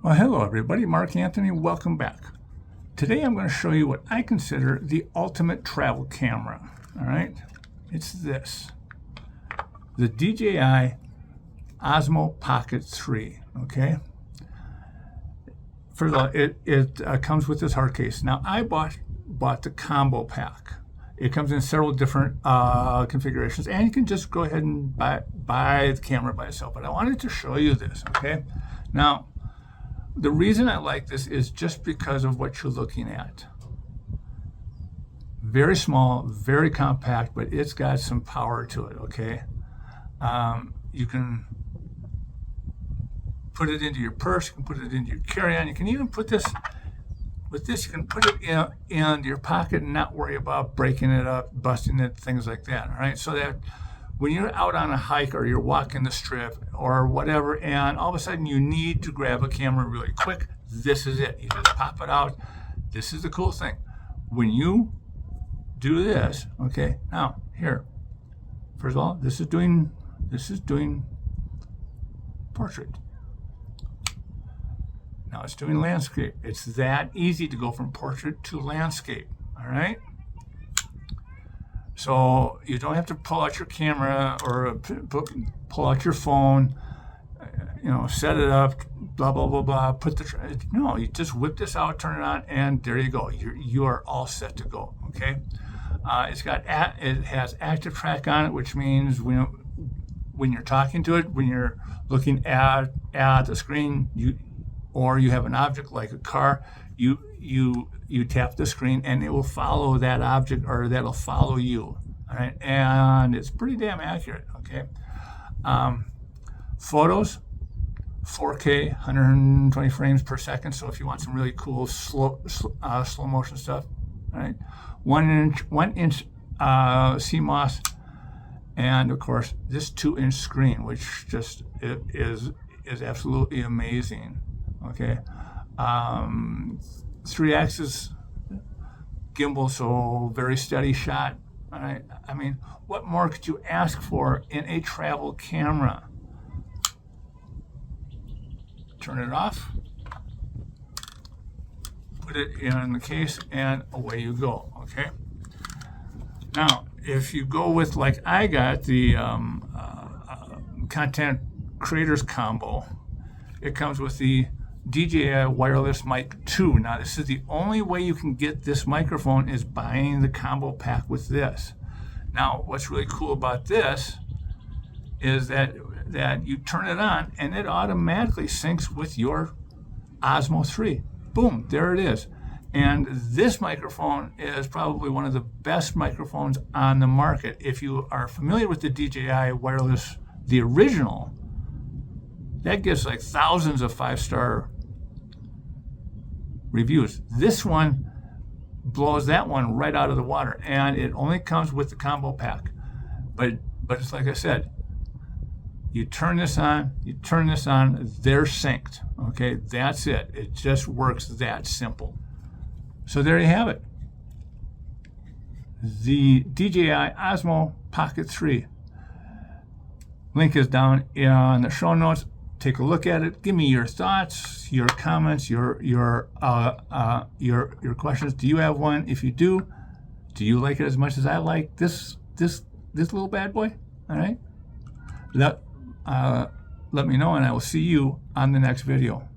Well, hello everybody, Mark Anthony, welcome back. Today I'm going to show you what I consider the ultimate travel camera, all right? It's this, the DJI Osmo Pocket 3, okay? First of all, it comes with this hard case. Now, I bought the combo pack. It comes in several different configurations, and you can just go ahead and buy the camera by itself, but I wanted to show you this, okay? Now, the reason I like this is just because of what you're looking at. Very small, very compact, but it's got some power to it, okay? You can put it into your purse, you can put it into your carry-on, you can even put this, with this you can put it in your pocket and not worry about breaking it up, busting it, things like that, all right? So that when you're out on a hike or you're walking the strip or whatever, and all of a sudden you need to grab a camera really quick, this is it. You just pop it out. This is the cool thing. When you do this, okay, now here, first of all, this is doing portrait. Now it's doing landscape. It's that easy to go from portrait to landscape, all right? So you don't have to pull out your camera or pull out your phone, you know, set it up, blah, blah, blah, blah, no, you just whip this out, turn it on, and there you go. You are all set to go, okay? It has active track on it, which means when you're talking to it, when you're looking at the screen, or you have an object like a car, you tap the screen and it will follow that object, or that'll follow you, all right? And it's pretty damn accurate, okay? Photos, 4K, 120 frames per second. So if you want some really cool slow motion stuff, all right? 1 inch CMOS, and of course this 2-inch screen, which just is absolutely amazing, okay? 3-axis gimbal, so very steady shot. All right. I mean, what more could you ask for in a travel camera? Turn it off, put it in the case, and away you go, okay? Now, if you go with, like I got, the content creators combo, it comes with the DJI wireless mic 2. Now, this is the only way you can get this microphone, is buying the combo pack with this. Now, what's really cool about this is that you turn it on and it automatically syncs with your Osmo 3. Boom, there it is. And this microphone is probably one of the best microphones on the market. If you are familiar with the DJI wireless, the original, that gets like thousands of 5-star reviews. This one blows that one right out of the water, and it only comes with the combo pack. But it's like I said, you turn this on, they're synced. Okay, that's it. It just works that simple. So there you have it. The DJI Osmo Pocket 3. Link is down in the show notes. Take a look at it. Give me your thoughts, your comments, your questions. Do you have one? If you do you like it as much as I like this little bad boy? All right. Let me know, and I will see you on the next video.